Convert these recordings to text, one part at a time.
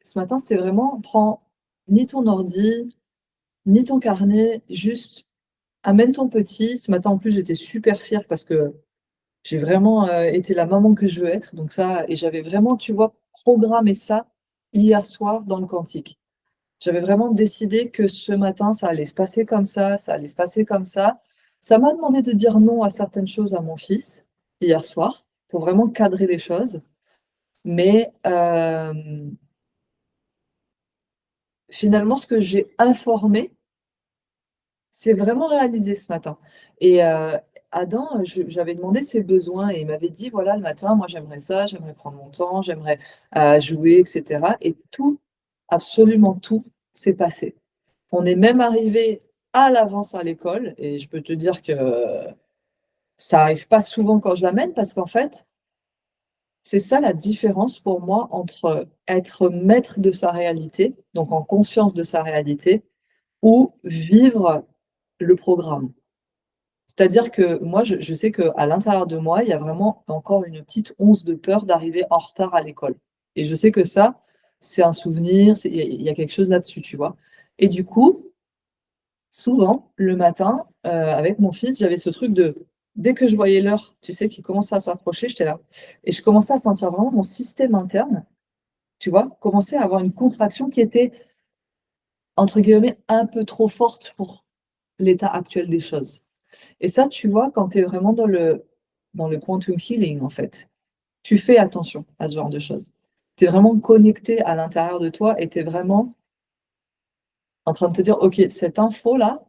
ce matin, c'était vraiment, prends ni ton ordi, ni ton carnet, juste amène ton petit. Ce matin, en plus, j'étais super fière parce que j'ai vraiment été la maman que je veux être. Donc ça, et j'avais vraiment, tu vois, programmé ça hier soir dans le Quantique. J'avais vraiment décidé que ce matin, ça allait se passer comme ça allait se passer comme ça. Ça m'a demandé de dire non à certaines choses à mon fils hier soir pour vraiment cadrer les choses. Mais finalement, ce que j'ai informé, c'est vraiment réalisé ce matin. Et Adam, j'avais demandé ses besoins et il m'avait dit, voilà, le matin, moi j'aimerais ça, j'aimerais prendre mon temps, j'aimerais jouer, etc. Et tout, absolument tout, s'est passé. On est même arrivé à l'avance à l'école et je peux te dire que ça arrive pas souvent quand je l'amène parce qu'en fait, c'est ça la différence pour moi entre être maître de sa réalité, donc en conscience de sa réalité, ou vivre le programme. C'est-à-dire que moi, je sais qu'à l'intérieur de moi, il y a vraiment encore une petite once de peur d'arriver en retard à l'école. Et je sais que ça, c'est un souvenir, il y a quelque chose là-dessus, tu vois. Et du coup, souvent, le matin, avec mon fils, j'avais ce truc de, dès que je voyais l'heure, tu sais, qui commençait à s'approcher, j'étais là. Et je commençais à sentir vraiment mon système interne, tu vois, commencer à avoir une contraction qui était, entre guillemets, un peu trop forte pour l'état actuel des choses. Et ça, tu vois, quand tu es vraiment dans le quantum healing, en fait, tu fais attention à ce genre de choses. Tu es vraiment connecté à l'intérieur de toi et tu es vraiment en train de te dire, OK, cette info-là,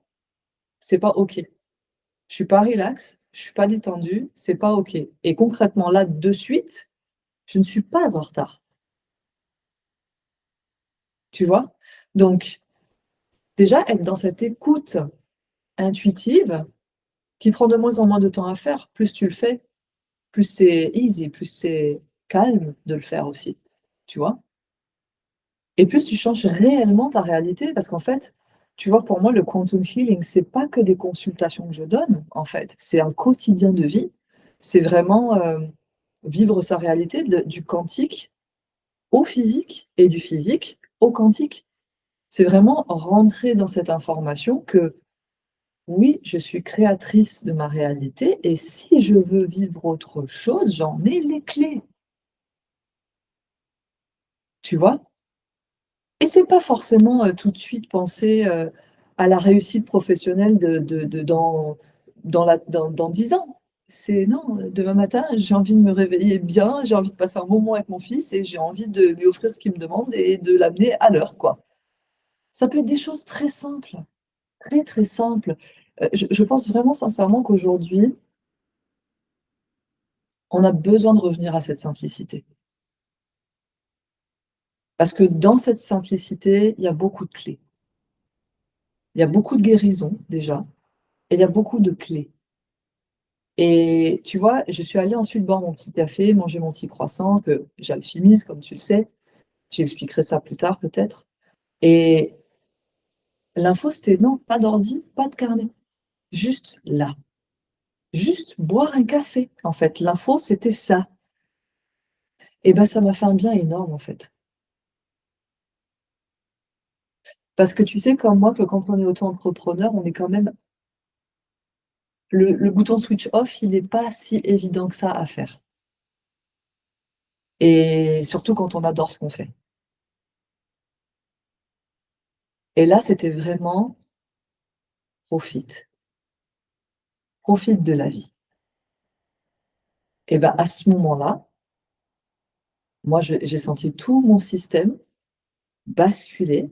c'est pas OK. Je suis pas relax, je suis pas détendue, c'est pas OK. Et concrètement, là, de suite, je ne suis pas en retard. Tu vois? Donc, déjà, être dans cette écoute intuitive qui prend de moins en moins de temps à faire, plus tu le fais, plus c'est easy, plus c'est calme de le faire aussi. Tu vois? Et plus tu changes réellement ta réalité, parce qu'en fait, tu vois, pour moi, le quantum healing, c'est pas que des consultations que je donne, en fait, c'est un quotidien de vie. C'est vraiment vivre sa réalité du quantique au physique et du physique au quantique. C'est vraiment rentrer dans cette information que oui, je suis créatrice de ma réalité et si je veux vivre autre chose, j'en ai les clés. Tu vois? Et c'est pas forcément tout de suite penser à la réussite professionnelle dans 10 ans. C'est non, demain matin, j'ai envie de me réveiller bien, j'ai envie de passer un moment avec mon fils et j'ai envie de lui offrir ce qu'il me demande et de l'amener à l'heure, quoi. Ça peut être des choses très simples, très, très simples. Je pense vraiment sincèrement qu'aujourd'hui, on a besoin de revenir à cette simplicité. Parce que dans cette simplicité, il y a beaucoup de clés. Il y a beaucoup de guérison déjà et il y a beaucoup de clés. Et tu vois, je suis allée ensuite boire mon petit café, manger mon petit croissant que j'alchimise, comme tu le sais. J'expliquerai ça plus tard peut-être. Et l'info, c'était non, pas d'ordi, pas de carnet. Juste là. Juste boire un café, en fait. L'info, c'était ça. Et ben, ça m'a fait un bien énorme, en fait. Parce que tu sais, comme moi, que quand on est auto-entrepreneur, on est quand même. Le bouton switch off, il n'est pas si évident que ça à faire. Et surtout quand on adore ce qu'on fait. Et là, c'était vraiment profite. Profite de la vie. Et ben, à ce moment-là, moi, j'ai senti tout mon système basculer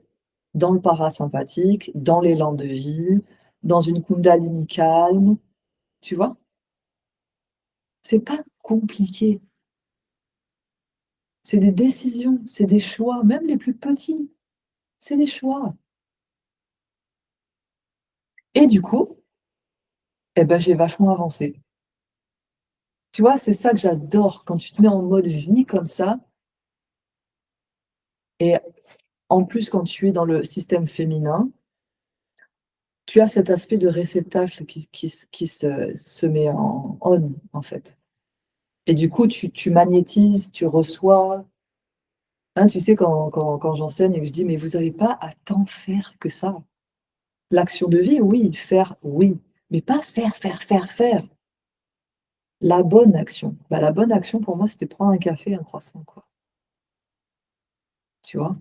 dans le parasympathique, dans l'élan de vie, dans une kundalini calme. Tu vois? C'est pas compliqué. C'est des décisions, c'est des choix, même les plus petits. C'est des choix. Et du coup, eh ben, j'ai vachement avancé. Tu vois, c'est ça que j'adore quand tu te mets en mode vie comme ça. Et en plus, quand tu es dans le système féminin, tu as cet aspect de réceptacle qui se met en on, en fait. Et du coup, tu magnétises, tu reçois. Hein, tu sais, quand j'enseigne et que je dis: «Mais vous avez pas à tant faire que ça». L'action de vie, oui, faire, oui, mais pas faire, faire, faire, faire. La bonne action. Bah, la bonne action pour moi, c'était prendre un café et un croissant, quoi. Tu vois?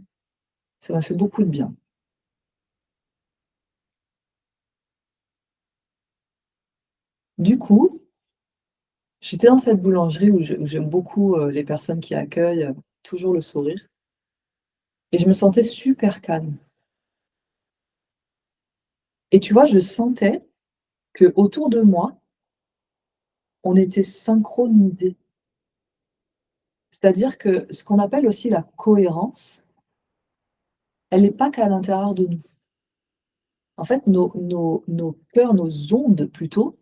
Ça m'a fait beaucoup de bien. Du coup, j'étais dans cette boulangerie où j'aime beaucoup, les personnes qui accueillent, toujours le sourire et je me sentais super calme et tu vois, je sentais qu'autour de moi, on était synchronisés. C'est-à-dire que ce qu'on appelle aussi la cohérence, elle n'est pas qu'à l'intérieur de nous. En fait, nos cœurs, nos ondes plutôt,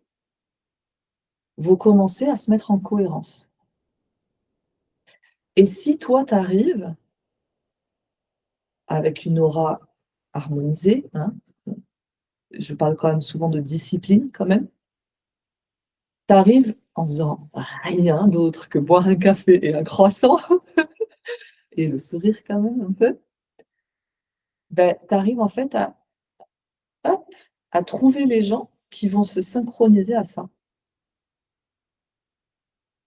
vont commencer à se mettre en cohérence et si toi, tu arrives avec une aura harmonisée, hein, je parle quand même souvent de discipline quand même. Tu arrives en faisant rien d'autre que boire un café et un croissant et le sourire quand même un peu, ben tu arrives en fait à hop, à trouver les gens qui vont se synchroniser à ça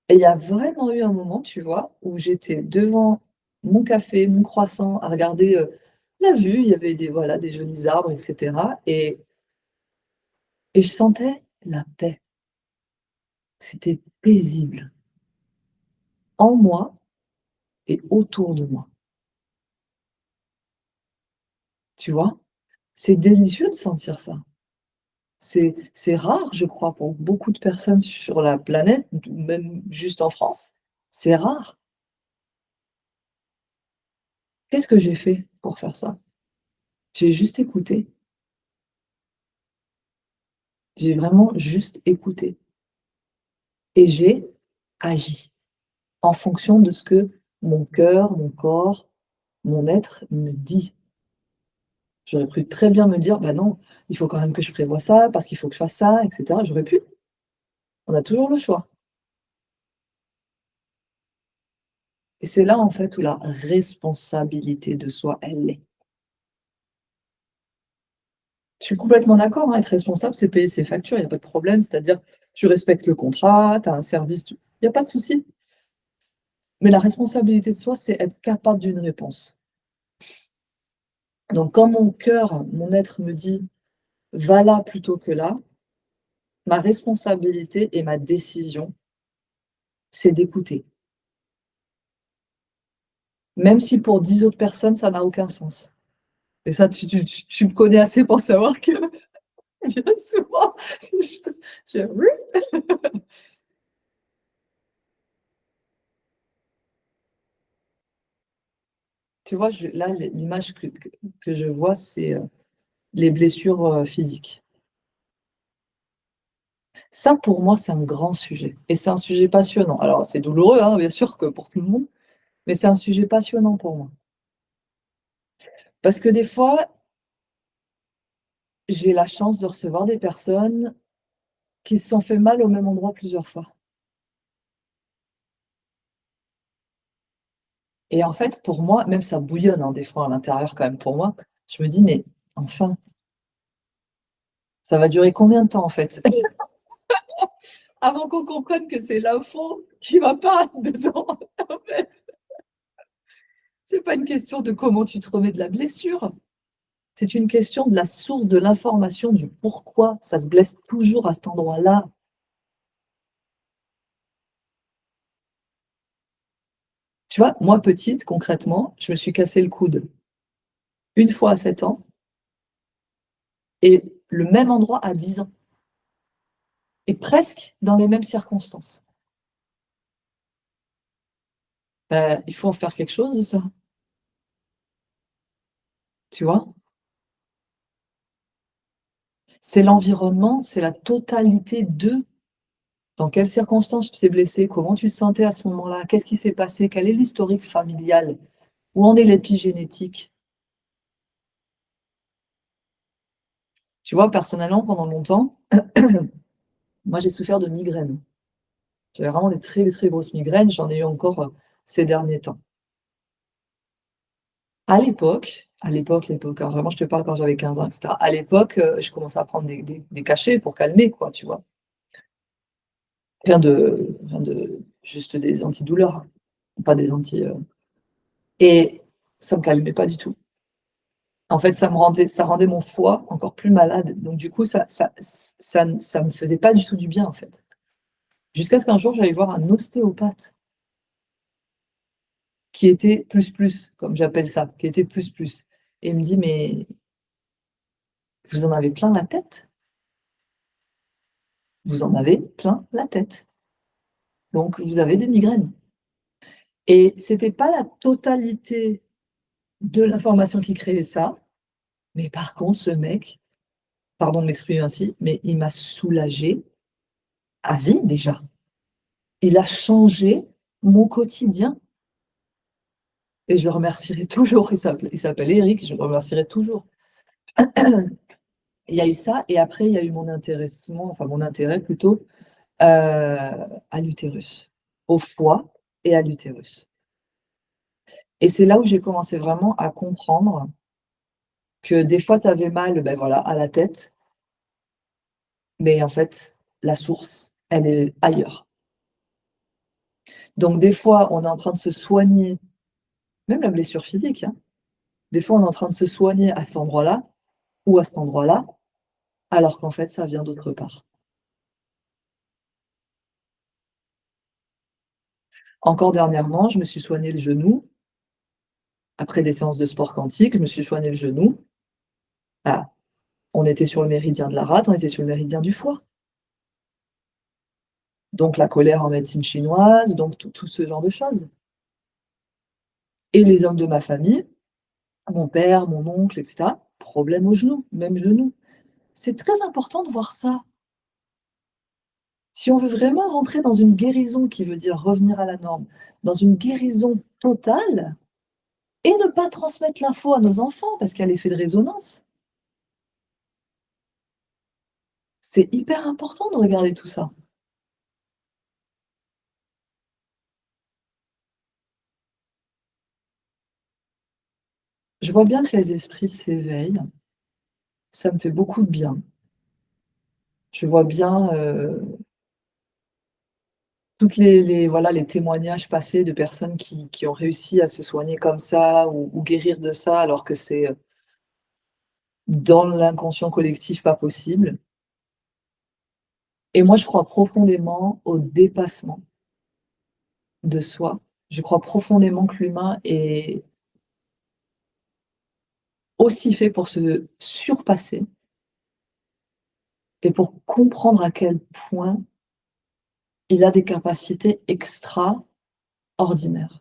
et il y a vraiment eu un moment, tu vois, où j'étais devant mon café, mon croissant, à regarder, la vue. Il y avait des voilà, des jolis arbres et cetera et je sentais la paix. C'était paisible en moi et autour de moi, tu vois? C'est délicieux de sentir ça. C'est rare, je crois, pour beaucoup de personnes sur la planète, ou même juste en France. C'est rare. Qu'est-ce que j'ai fait pour faire ça? J'ai juste écouté. J'ai vraiment juste écouté et j'ai agi en fonction de ce que mon cœur, mon corps, mon être me dit. J'aurais pu très bien me dire: «Bah non, il faut quand même que je prévoie ça, parce qu'il faut que je fasse ça» et cetera. J'aurais pu. On a toujours le choix et c'est là, en fait, où la responsabilité de soi, elle est. Je suis complètement d'accord, hein, être responsable, c'est payer ses factures, il y a pas de problème. C'est-à-dire, tu respectes le contrat, tu as un service, tu il y a pas de souci. Mais la responsabilité de soi, c'est être capable d'une réponse. Donc quand mon cœur, mon être me dit: «Va là plutôt que là», ma responsabilité et ma décision, c'est d'écouter. Même si pour 10 autres personnes, ça n'a aucun sens. Et ça, tu me connais assez pour savoir que bien souvent, je oui. Tu vois, là, l'image que je vois, c'est, les blessures, physiques. Ça, pour moi, c'est un grand sujet et c'est un sujet passionnant. Alors c'est douloureux, hein, bien sûr que pour tout le monde, mais c'est un sujet passionnant pour moi. Parce que des fois, j'ai la chance de recevoir des personnes qui se sont fait mal au même endroit plusieurs fois et en fait, pour moi, même ça bouillonne, hein, des fois à l'intérieur quand même pour moi. Je me dis: «Mais enfin, ça va durer combien de temps en fait?» Avant qu'on comprenne que c'est l'info qui va pas dedans, en fait. C'est pas une question de comment tu te remets de la blessure, c'est une question de la source de l'information, du pourquoi ça se blesse toujours à cet endroit-là. Tu vois? Moi, petite, concrètement, je me suis cassé le coude une fois à 7 ans et le même endroit à 10 ans et presque dans les mêmes circonstances. Il faut en faire quelque chose de ça, tu vois? C'est l'environnement, c'est la totalité de. Dans quelles circonstances tu t'es blessé? Comment tu te sentais à ce moment-là? Qu'est-ce qui s'est passé? Quel est l'historique familial? Où en est l'épigénétique? Tu vois, personnellement, pendant longtemps, moi, j'ai souffert de migraines. J'avais vraiment des très, très grosses migraines, j'en ai eu encore, ces derniers temps L'époque, hein, vraiment je te parle quand j'avais 15 ans et cetera. À l'époque, je commençais à prendre des cachets pour calmer quoi, tu vois? Rien de juste des antidouleurs, hein, enfin des et ça me calmait pas du tout. En fait, ça rendait mon foie encore plus malade, donc du coup ça me faisait pas du tout du bien, en fait. Jusqu'à ce qu'un jour j'aille voir un ostéopathe qui était plus, comme j'appelle ça, qui était plus et il me dit: «Mais vous en avez plein la tête, vous en avez plein la tête, donc vous avez des migraines» et c'était pas la totalité de l'information qui créait ça, mais par contre ce mec, pardon de m'exprimer ainsi, mais il m'a soulagée à vie déjà. Il a changé mon quotidien et je le remercierai toujours. Il s'appelle Eric, je le remercierai toujours. Il y a eu ça et après il y a eu mon intérêt plutôt, à l'utérus, au foie et à l'utérus et c'est là où j'ai commencé vraiment à comprendre que des fois tu avais mal, ben voilà, à la tête, mais en fait, la source, elle est ailleurs. Donc des fois, on est en train de se soigner, même la blessure physique, hein, des fois on est en train de se soigner à cet endroit-là ou à cet endroit-là, alors qu'en fait ça vient d'autre part. Encore dernièrement, je me suis soigné le genou, après des séances de sport quantique, je me suis soigné le genou. Ah, on était sur le méridien de la rate, on était sur le méridien du foie. Donc la colère en médecine chinoise, donc tout ce genre de choses. Et les hommes de ma famille, mon père, mon oncle et cetera, problème au genou, même genou. C'est très important de voir ça. Si on veut vraiment rentrer dans une guérison qui veut dire revenir à la norme, dans une guérison totale et ne pas transmettre l'info à nos enfants parce qu'il y a l'effet de résonance. C'est hyper important de regarder tout ça. Je vois bien que les esprits s'éveillent, ça me fait beaucoup de bien. Je vois bien, toutes les voilà, les témoignages passés de personnes qui ont réussi à se soigner comme ça ou guérir de ça alors que c'est, dans l'inconscient collectif pas possible et moi je crois profondément au dépassement de soi. Je crois profondément que l'humain est aussi fait pour se surpasser et pour comprendre à quel point il a des capacités extraordinaires.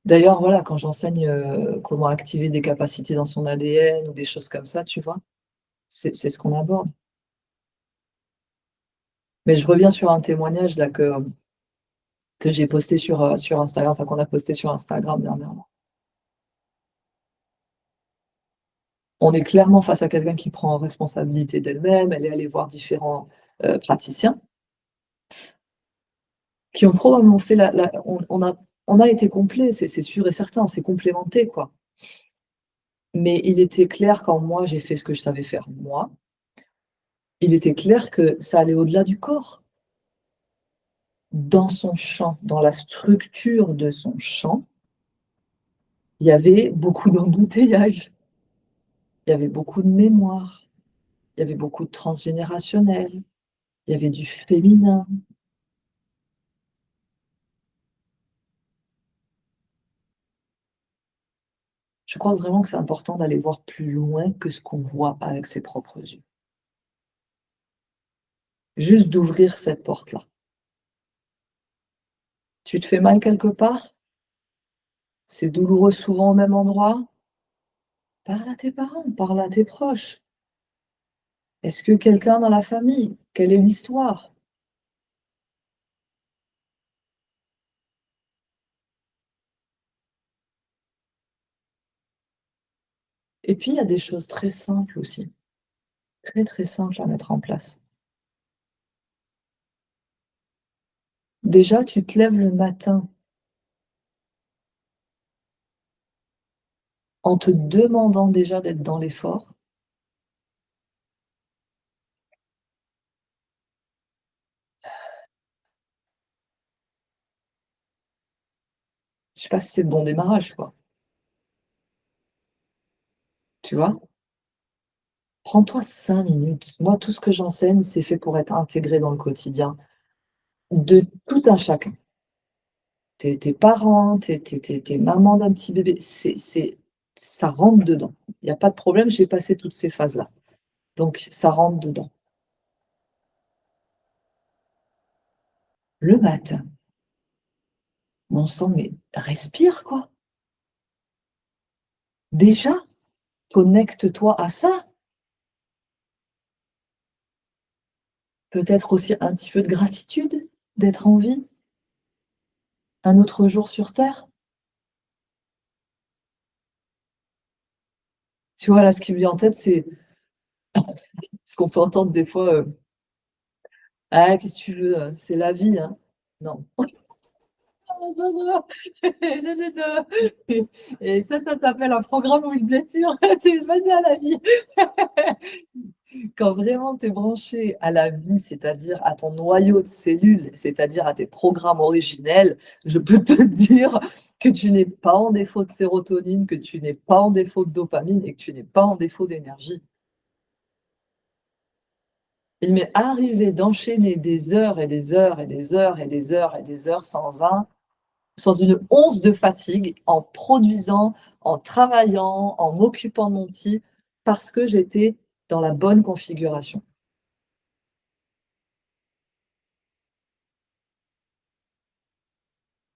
D'ailleurs, voilà, quand j'enseigne, comment activer des capacités dans son ADN ou des choses comme ça, tu vois? C'est ce qu'on aborde. Mais je reviens sur un témoignage là que j'ai posté sur Instagram, enfin qu'on a posté sur Instagram dernièrement. On est clairement face à quelqu'un qui prend responsabilité d'elle-même, elle est allée voir différents, praticiens qui ont probablement fait la on a été complets, c'est sûr et certain, on s'est complémentés, quoi. Mais il était clair quand moi j'ai fait ce que je savais faire moi, il était clair que ça allait au-delà du corps. Dans son champ, dans la structure de son champ, il y avait beaucoup d'embouteillages, il y avait beaucoup de mémoire, il y avait beaucoup de transgénérationnel, il y avait du féminin. Je crois vraiment que c'est important d'aller voir plus loin que ce qu'on voit avec ses propres yeux. Juste d'ouvrir cette porte-là. Tu te fais mal quelque part? C'est douloureux souvent au même endroit? Parle à tes parents, parle à tes proches. Est-ce que quelqu'un dans la famille? Quelle est l'histoire? Et puis il y a des choses très simples aussi, très, très simples à mettre en place. Déjà, tu te lèves le matin en te demandant déjà d'être dans l'effort. Je sais pas si c'est le bon démarrage, quoi, tu vois? Prends-toi 5 minutes. Moi, tout ce que j'enseigne, c'est fait pour être intégré dans le quotidien de tout un chacun. Tu es parent, tu es maman d'un petit bébé, c'est ça rentre dedans. Il y a pas de problème, j'ai passé toutes ces phases-là, donc ça rentre dedans. Le matin, mon sang, mais respire, quoi. Déjà, connecte-toi à ça. Peut-être aussi un petit peu de gratitude d'être en vie, un autre jour sur terre. Tu vois, là, ce qui me vient en tête, c'est ce qu'on peut entendre des fois, «Ah, qu'est-ce que tu veux, c'est la vie, hein». Non. Et ça s'appelle un programme ou une blessure. Tu vas-y à la vie. Quand vraiment tu es branché à la vie, c'est-à-dire à ton noyau de cellules, c'est-à-dire à tes programmes originels, je peux te dire que tu n'es pas en défaut de sérotonine, que tu n'es pas en défaut de dopamine et que tu n'es pas en défaut d'énergie. Il m'est arrivé d'enchaîner des heures et des heures et des heures et des heures et des heures sans une once de fatigue, en produisant, en travaillant, en m'occupant de mon petit, parce que j'étais dans la bonne configuration.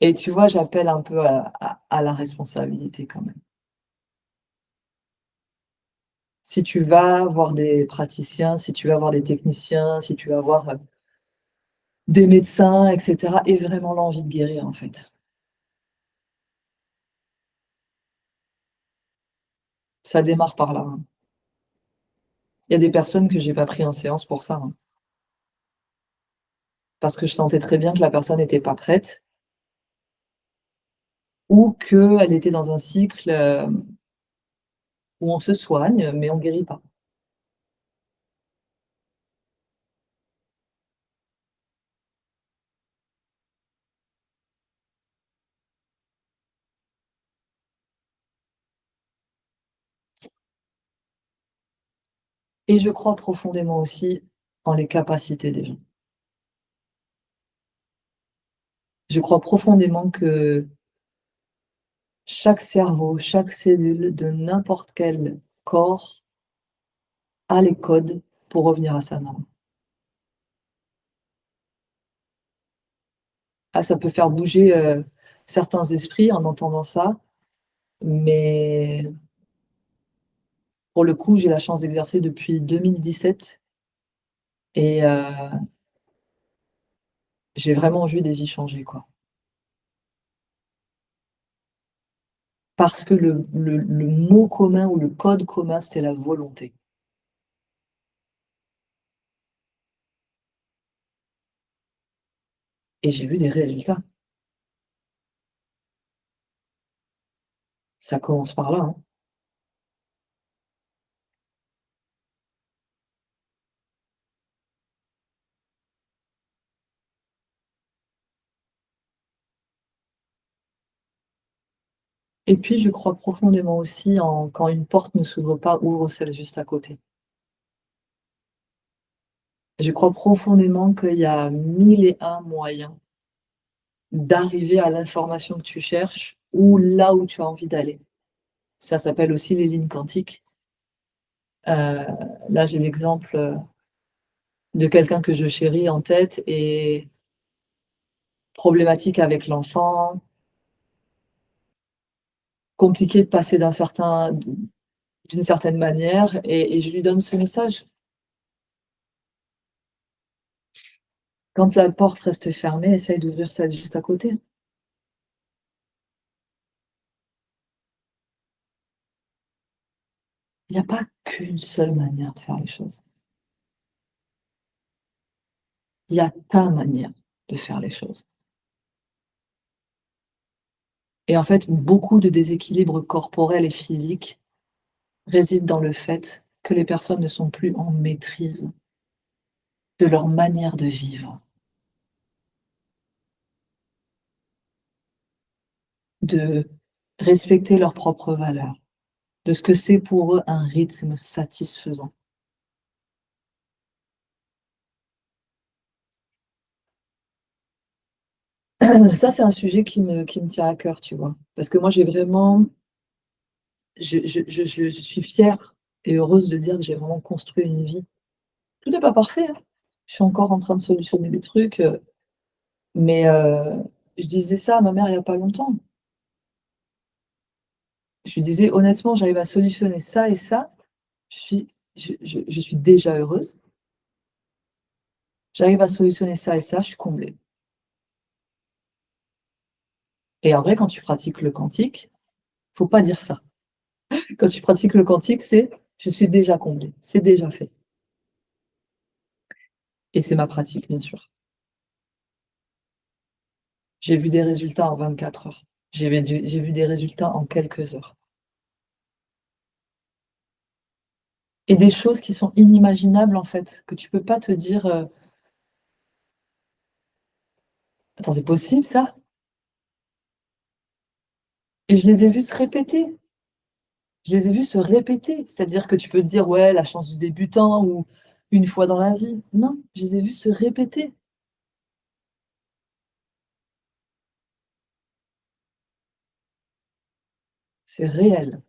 Et tu vois, j'appelle un peu à la responsabilité quand même. Si tu vas voir des praticiens, si tu vas voir des techniciens, si tu vas voir, des médecins et cetera, aie vraiment l'envie de guérir, en fait. Ça démarre par là, hein. Il y a des personnes que j'ai pas pris en séance pour ça, hein, parce que je sentais très bien que la personne n'était pas prête ou qu'elle était dans un cycle, où on se soigne, mais on guérit pas. Et je crois profondément aussi en les capacités des gens. Je crois profondément que chaque cerveau, chaque cellule de n'importe quel corps a les codes pour revenir à sa norme. Ah, ça peut faire bouger, certains esprits en entendant ça, mais pour le coup, j'ai la chance d'exercer depuis 2017 et j'ai vraiment vu des vies changer, quoi. Parce que le mot commun ou le code commun, c'était la volonté. Et j'ai vu des résultats. Ça commence par là, hein. Et puis je crois profondément aussi en quand une porte ne s'ouvre pas, ouvre celle juste à côté. Je crois profondément qu'il y a 1000 et un moyens d'arriver à l'information que tu cherches ou là où tu as envie d'aller. Ça s'appelle aussi les lignes quantiques. Là, j'ai l'exemple, de quelqu'un que je chéris en tête et problématique avec l'enfant, compliqué de passer d'une certaine manière et je lui donne ce message. Quand la porte reste fermée, essaye d'ouvrir celle juste à côté. Il y a pas qu'une seule manière de faire les choses. Il y a ta manière de faire les choses. Et en fait, beaucoup de déséquilibres corporels et physiques résident dans le fait que les personnes ne sont plus en maîtrise de leur manière de vivre, de respecter leurs propres valeurs, de ce que c'est pour eux un rythme satisfaisant. Ça, c'est un sujet qui me tient à cœur, tu vois? Parce que moi, j'ai vraiment je suis fière et heureuse de dire que j'ai vraiment construit une vie. Tout n'est pas parfait, hein. Je suis encore en train de solutionner des trucs, mais je disais ça à ma mère il y a pas longtemps. Je lui disais: «Honnêtement, j'arrive à solutionner ça et ça, je suis déjà heureuse. J'arrive à solutionner ça et ça, je suis comblée». Et en vrai, quand tu pratiques le quantique, faut pas dire ça. Quand tu pratiques le quantique, c'est: «Je suis déjà comblée, c'est déjà fait» et c'est ma pratique, bien sûr. J'ai vu des résultats en 24 heures. J'ai vu des résultats en quelques heures et des choses qui sont inimaginables, en fait, que tu peux pas te dire, «Attends, c'est possible ça?» Et je les ai vus se répéter. Je les ai vus se répéter. C'est-à-dire que tu peux te dire: «Ouais, la chance du débutant» ou «une fois dans la vie». Non, je les ai vus se répéter. C'est réel,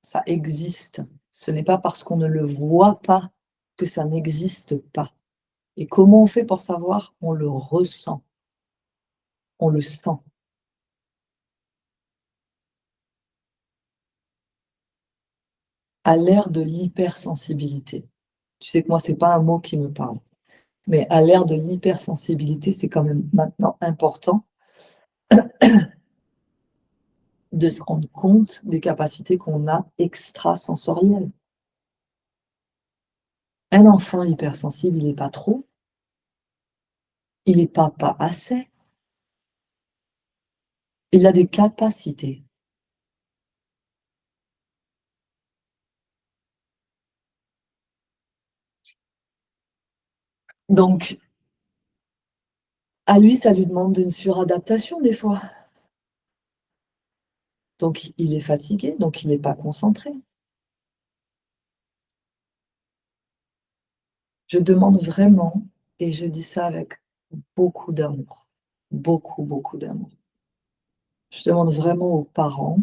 ça existe. Ce n'est pas parce qu'on ne le voit pas que ça n'existe pas. Et comment on fait pour savoir? On le ressent, on le sent. À l'ère de l'hypersensibilité. Tu sais que moi, c'est pas un mot qui me parle, mais à l'ère de l'hypersensibilité, c'est quand même maintenant important de se rendre compte des capacités qu'on a extrasensorielles. Un enfant hypersensible, il est pas trop, il est pas assez, il a des capacités. Donc à lui, ça lui demande une suradaptation des fois. Donc il est fatigué, donc il est pas concentré. Je demande vraiment, et je dis ça avec beaucoup d'amour, beaucoup, beaucoup d'amour. Je demande vraiment aux parents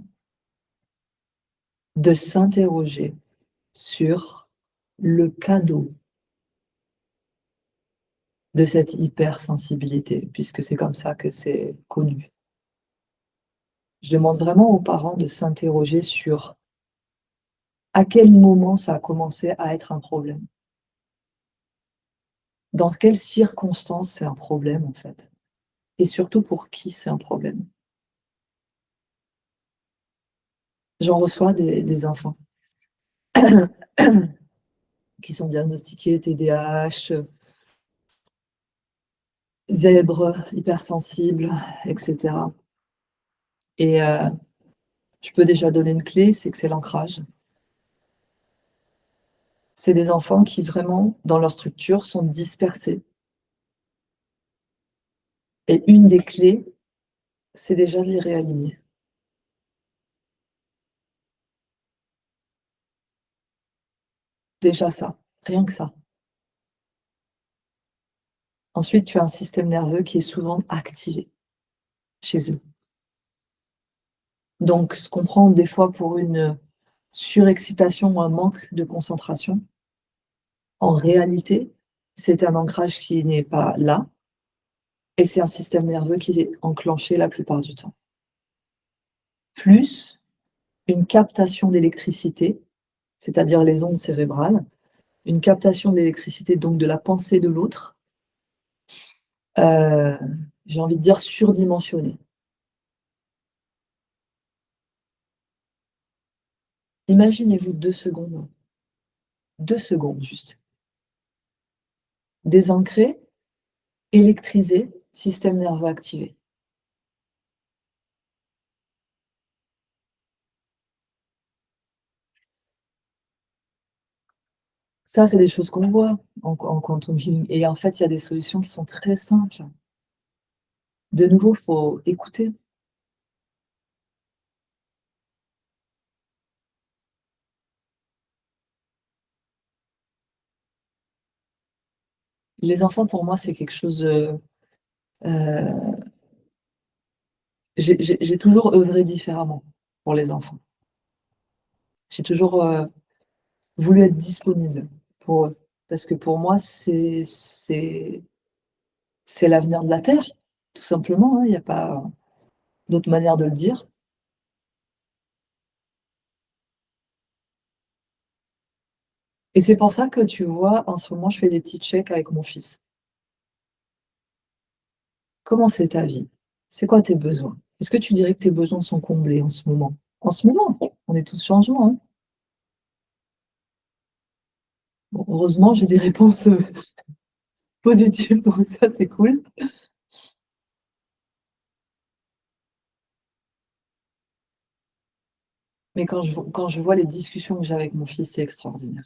de s'interroger sur le cadeau de cette hypersensibilité, puisque c'est comme ça que c'est connu. Je demande vraiment aux parents de s'interroger sur à quel moment ça a commencé à être un problème. Dans quelles circonstances c'est un problème, en fait? Et surtout pour qui c'est un problème? J'en reçois des enfants qui sont diagnostiqués TDAH, zèbres, hypersensibles, et cetera et je peux déjà donner une clé, c'est que c'est l'ancrage. C'est des enfants qui vraiment, dans leur structure, sont dispersés et une des clés, c'est déjà de les réaligner. Déjà ça, rien que ça. Ensuite, tu as un système nerveux qui est souvent activé chez eux. Donc ce qu'on prend des fois pour une surexcitation ou un manque de concentration, en réalité, c'est un ancrage qui n'est pas là et c'est un système nerveux qui est enclenché la plupart du temps. Plus une captation d'électricité, c'est-à-dire les ondes cérébrales, une captation d'électricité, donc de la pensée de l'autre, heu, j'ai envie de dire surdimensionnée. Imaginez-vous 2 secondes, 2 secondes juste, désancré, électrisé, système nerveux activé. Ça, c'est des choses qu'on voit en quantum healing et en fait, il y a des solutions qui sont très simples. De nouveau, faut écouter. Les enfants, pour moi, c'est quelque chose, heu, j'ai toujours œuvré différemment pour les enfants. J'ai toujours, voulu être disponible pour eux parce que pour moi, c'est l'avenir de la terre, tout simplement, hein, il y a pas d'autre manière de le dire et c'est pour ça que tu vois, en ce moment, je fais des petits checks avec mon fils. Comment c'est ta vie? C'est quoi tes besoins? Est-ce que tu dirais que tes besoins sont comblés en ce moment? En ce moment, on est tous changeants, hein. Bon, heureusement, j'ai des réponses, positives, donc ça, c'est cool. Mais quand je vois les discussions que j'ai avec mon fils, c'est extraordinaire.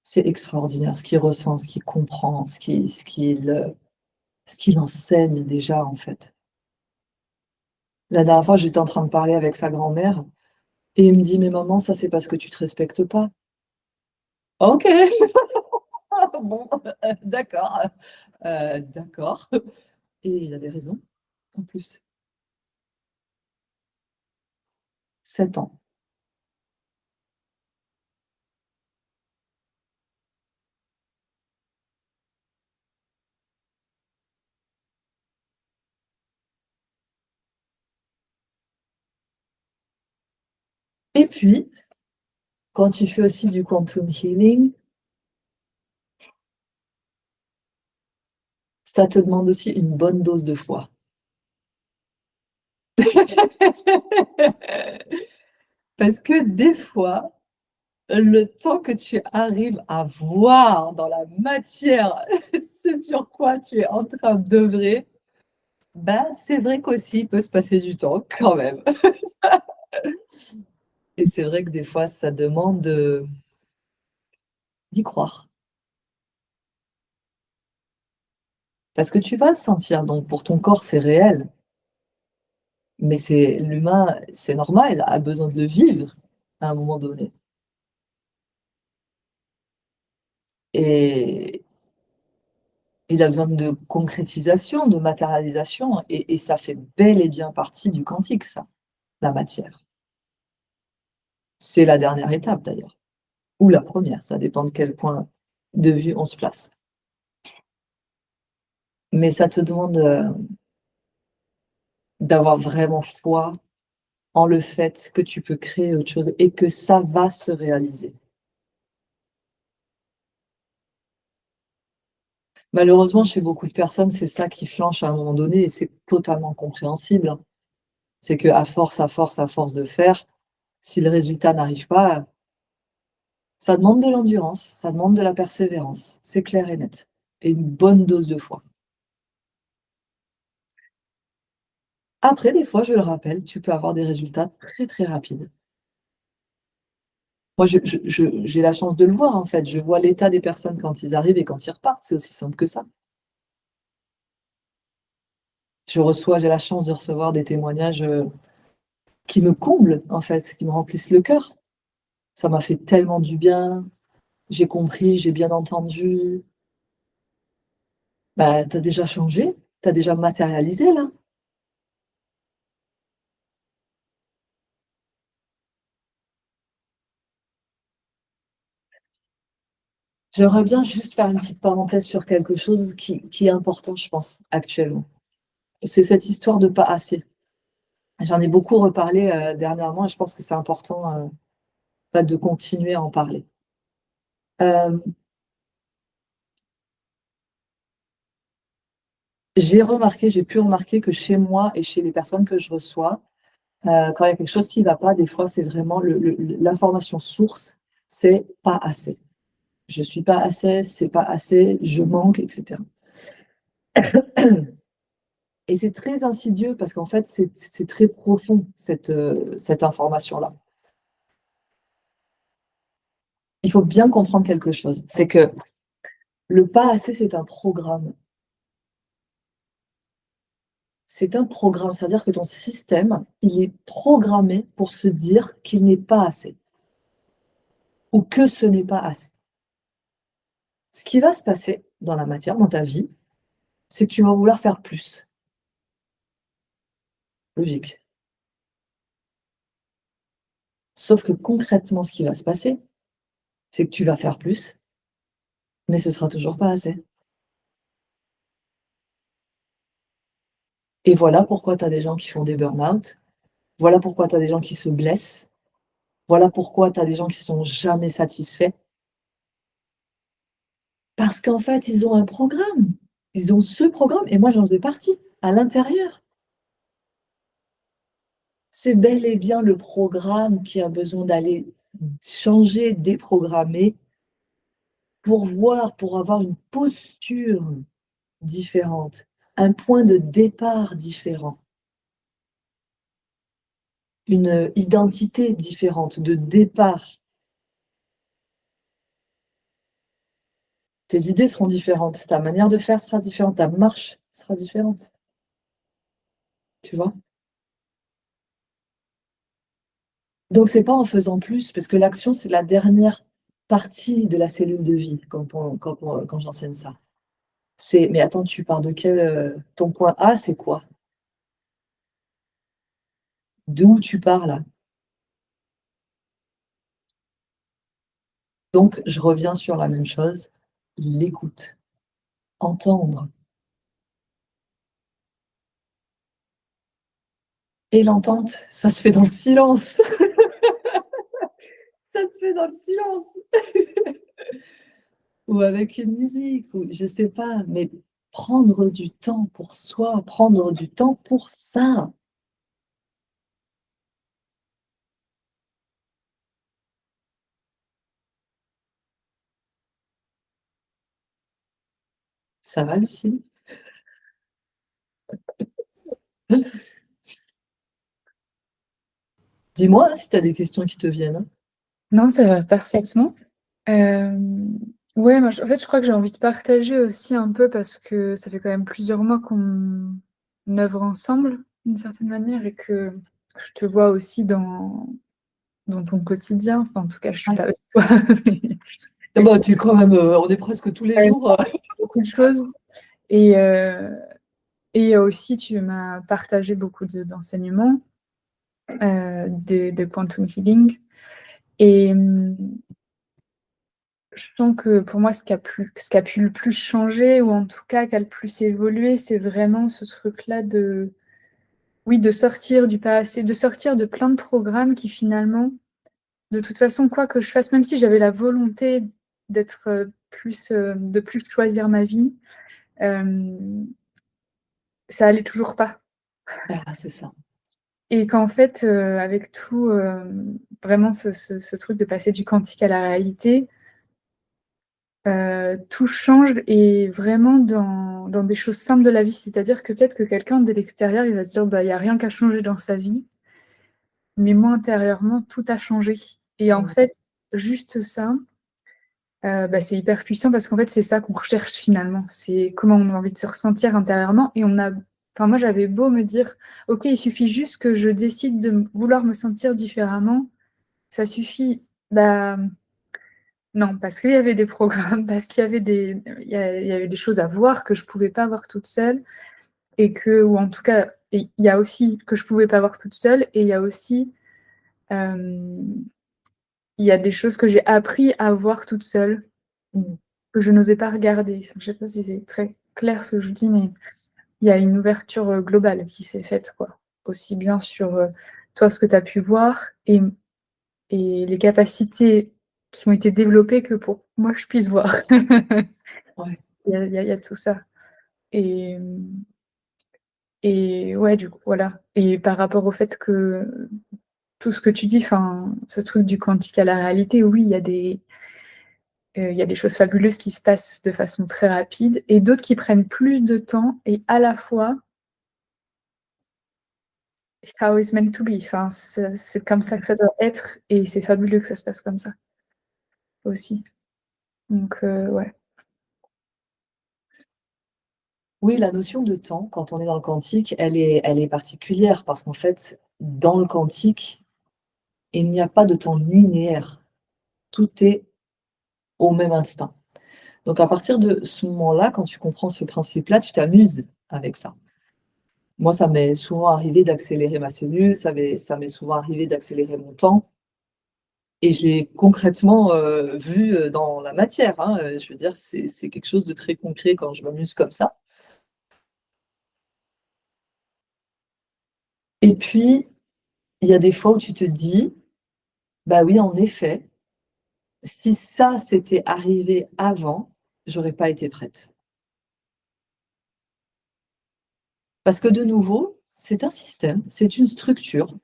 C'est extraordinaire ce qu'il ressent, ce qu'il comprend, ce qu'il enseigne déjà, en fait. La dernière fois, j'étais en train de parler avec sa grand-mère et il me dit: «Mais maman, ça, c'est parce que tu te respectes pas». OK, bon, d'accord, d'accord et il avait raison, en plus. 7 ans. Et puis, quand tu fais aussi du quantum healing, ça te demande aussi une bonne dose de foi. Parce que des fois, le temps que tu arrives à voir dans la matière ce sur quoi tu es en train d'œuvrer, bah, c'est vrai qu'aussi il peut se passer du temps quand même. Et c'est vrai que des fois ça demande, d'y croire. Parce que tu vas le sentir, donc pour ton corps c'est réel, mais c'est l'humain, c'est normal, a besoin de le vivre à un moment donné. Et il a besoin de concrétisation, de matérialisation et ça fait bel et bien partie du quantique ça, la matière. C'est la dernière étape d'ailleurs, ou la première, ça dépend de quel point de vue on se place. Mais ça te demande, d'avoir vraiment foi en le fait que tu peux créer autre chose et que ça va se réaliser. Malheureusement, chez beaucoup de personnes, c'est ça qui flanche à un moment donné et c'est totalement compréhensible, hein. C'est qu'à force, à force, à force de faire, si le résultat n'arrive pas, ça demande de l'endurance, ça demande de la persévérance, c'est clair et net et une bonne dose de foi. Après, des fois, je le rappelle, tu peux avoir des résultats très, très rapides. Moi, j'ai la chance de le voir, en fait. Je vois l'état des personnes quand ils arrivent et quand ils repartent, c'est aussi simple que ça. J'ai la chance de recevoir des témoignages, qui me comblent, en fait, qui me remplissent le cœur. Ça m'a fait tellement du bien, j'ai compris, j'ai bien entendu. Bah, tu as déjà changé, tu as déjà matérialisé, là. J'aimerais bien juste faire une petite parenthèse sur quelque chose qui est important, je pense, actuellement. C'est cette histoire de pas assez. J'en ai beaucoup reparlé, dernièrement et je pense que c'est important, bah, de continuer à en parler. Hem, j'ai pu remarquer que chez moi et chez les personnes que je reçois, quand il y a quelque chose qui va pas, des fois, c'est vraiment l'information source, c'est pas assez. Je suis pas assez, c'est pas assez, je manque et cetera. Et c'est très insidieux parce qu'en fait, c'est très profond cette information-là. il faut bien comprendre quelque chose, c'est que le pas assez, c'est un programme. C'est un programme, c'est-à-dire que ton système, il est programmé pour se dire qu'il n'est pas assez ou que ce n'est pas assez. Ce qui va se passer dans la matière, dans ta vie, c'est que tu vas vouloir faire plus. Logique. Sauf que concrètement, ce qui va se passer, c'est que tu vas faire plus, mais ce sera toujours pas assez. Et voilà pourquoi tu as des gens qui font des burn-out. Voilà pourquoi tu as des gens qui se blessent. Voilà pourquoi tu as des gens qui sont jamais satisfaits. Parce qu'en fait, ils ont un programme. Ils ont ce programme, et moi, j'en faisais partie, à l'intérieur. C'est bel et bien le programme qui a besoin d'aller changer, déprogrammer, pour voir, pour avoir une posture différente, un point de départ différent, une identité différente de départ. Tes idées seront différentes, ta manière de faire sera différente, ta marche sera différente. Tu vois? Donc c'est pas en faisant plus, parce que l'action, c'est la dernière partie de la cellule de vie quand j'enseigne ça. C'est: «Mais attends, tu pars de quel, ton point A, c'est quoi? D'où tu pars là?» Donc je reviens sur la même chose, l'écoute, entendre. Et l'entente, ça se fait dans le silence. Ça se fait dans le silence. Ou avec une musique, ou je sais pas, mais prendre du temps pour soi, prendre du temps pour ça. Ça va, Lucie? Dis-moi, hein, si tu as des questions qui te viennent, hein. Non, ça va parfaitement. Hem, ouais, moi, je crois que j'ai envie de partager aussi un peu parce que ça fait quand même plusieurs mois qu'on œuvre ensemble d'une certaine manière et que je te vois aussi dans ton quotidien. Enfin, en tout cas, je suis Ouais. pas avec toi, Ah mais bah, tu tu quand même, on est presque tous les fais jours, beaucoup de choses et heu et aussi tu m'as partagé beaucoup d'enseignements, de quantum healing et je sens que pour moi, ce qui a pu le plus changer ou en tout cas qui a le plus évolué, c'est vraiment ce truc-là de oui, de sortir du passé, de sortir de plein de programmes qui finalement, de toute façon, quoi que je fasse, même si j'avais la volonté d'être, de plus choisir ma vie, hem, ça allait toujours pas ah, c'est ça. et qu'en fait, avec tout, vraiment ce truc de passer du quantique à la réalité, tout change et vraiment dans des choses simples de la vie. C'est-à-dire que peut-être que quelqu'un de l'extérieur, il va se dire: «Bah, il y a rien qu'à changer dans sa vie», mais moi intérieurement, tout a changé et en Mmh. fait, juste ça, bah, c'est hyper puissant parce qu'en fait, c'est ça qu'on recherche finalement. C'est comment on a envie de se ressentir intérieurement et on a enfin moi, j'avais beau me dire: «OK, il suffit juste que je décide de vouloir me sentir différemment, ça suffit». Bah non, parce qu'il y avait des programmes, parce qu'il y avait il y avait des choses à voir que je pouvais pas voir toute seule et que ou en tout cas, il y a aussi que je pouvais pas voir toute seule et il y a aussi, hem, il y a des choses que j'ai appris à voir toute seule, Mmh. que je n'osais pas regarder. Enfin, je sais pas si c'est très clair ce que je dis, mais il y a une ouverture, globale qui s'est faite, quoi. Aussi bien sur, toi, ce que tu as pu voir et les capacités qui ont été développées que pour moi je puisse voir. Ouais. Il y a tout ça et et ouais, du coup, voilà et par rapport au fait que tout ce que tu dis, enfin, ce truc du quantique à la réalité, oui, il y a des choses fabuleuses qui se passent de façon très rapide et d'autres qui prennent plus de temps et à la fois, it's how it's meant to be, enfin, c'est comme ça que ça doit être et c'est fabuleux que ça se passe comme ça. aussi. Donc ouais. Oui, la notion de temps, quand on est dans le quantique, elle est particulière parce qu'en fait, dans le quantique, il n'y a pas de temps linéaire. Tout est au même instant. Donc à partir de ce moment-là, quand tu comprends ce principe-là, tu t'amuses avec ça. Moi, ça m'est souvent arrivé d'accélérer ma cellule, ça m'est souvent arrivé d'accélérer mon temps. Et je l'ai concrètement vu dans la matière, hein. Je veux dire, c'est quelque chose de très concret quand je m'amuse comme ça. Et puis, il y a des fois où tu te dis, bah oui, en effet, si ça s'était arrivé avant, j'aurais pas été prête. Parce que de nouveau, c'est un système, c'est une structure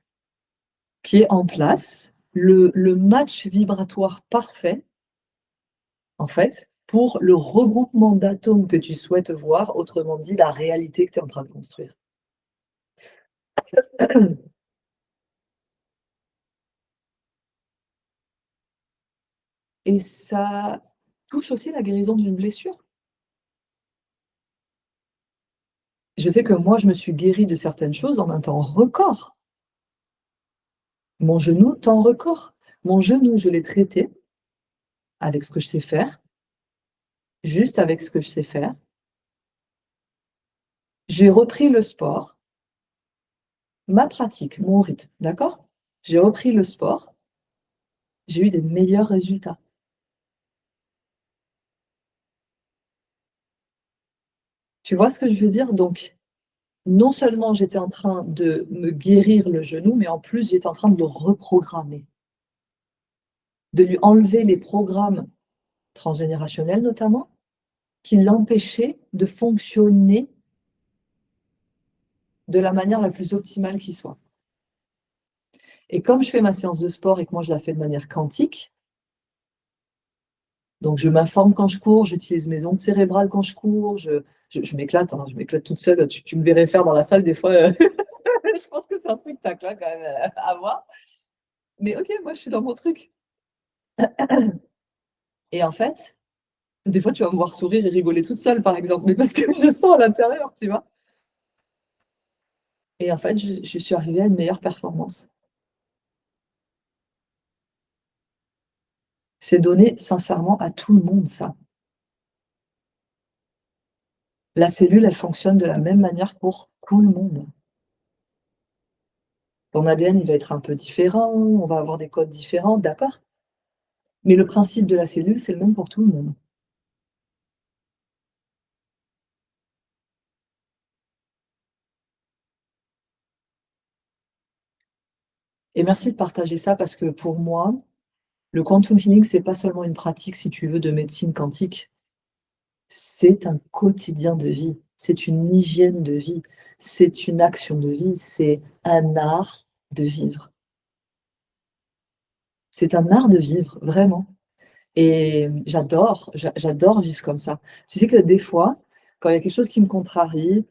qui est en place, le match vibratoire parfait, en fait, pour le regroupement d'atomes que tu souhaites voir, autrement dit, la réalité que tu es en train de construire. Et ça touche aussi la guérison d'une blessure. Je sais que moi, je me suis guérie de certaines choses en un temps record. Mon genou, temps record. Mon genou, je l'ai traité avec ce que je sais faire, juste avec ce que je sais faire. J'ai repris le sport, ma pratique, mon rythme, d'accord? J'ai repris le sport, j'ai eu des meilleurs résultats. Tu vois ce que je veux dire? Donc, non seulement j'étais en train de me guérir le genou, mais en plus, j'étais en train de le reprogrammer, de lui enlever les programmes transgénérationnels notamment, qui l'empêchaient de fonctionner de la manière la plus optimale qui soit. Et comme je fais ma séance de sport et que moi je la fais de manière quantique, donc je m'informe quand je cours, j'utilise mes ondes cérébrales quand je cours, je m'éclate, hein, je m'éclate toute seule. Tu me verrais faire dans la salle des fois. Je pense que c'est un truc tac là quand même à voir. Mais ok, moi je suis dans mon truc. Et en fait, des fois tu vas me voir sourire et rigoler toute seule par exemple, mais parce que je sens à l'intérieur, tu vois. Et en fait, je suis arrivée à une meilleure performance. C'est donné sincèrement à tout le monde, ça. La cellule, elle fonctionne de la même manière pour tout le monde. Ton ADN, il va être un peu différent, on va avoir des codes différents, d'accord? Mais le principe de la cellule, c'est le même pour tout le monde. Et merci de partager ça parce que pour moi, le quantum healing, c'est pas seulement une pratique, si tu veux, de médecine quantique. C'est un quotidien de vie, c'est une hygiène de vie, c'est une action de vie, c'est un art de vivre. C'est un art de vivre, vraiment. Et j'adore vivre comme ça. Tu sais que des fois, quand il y a quelque chose qui me contrarie,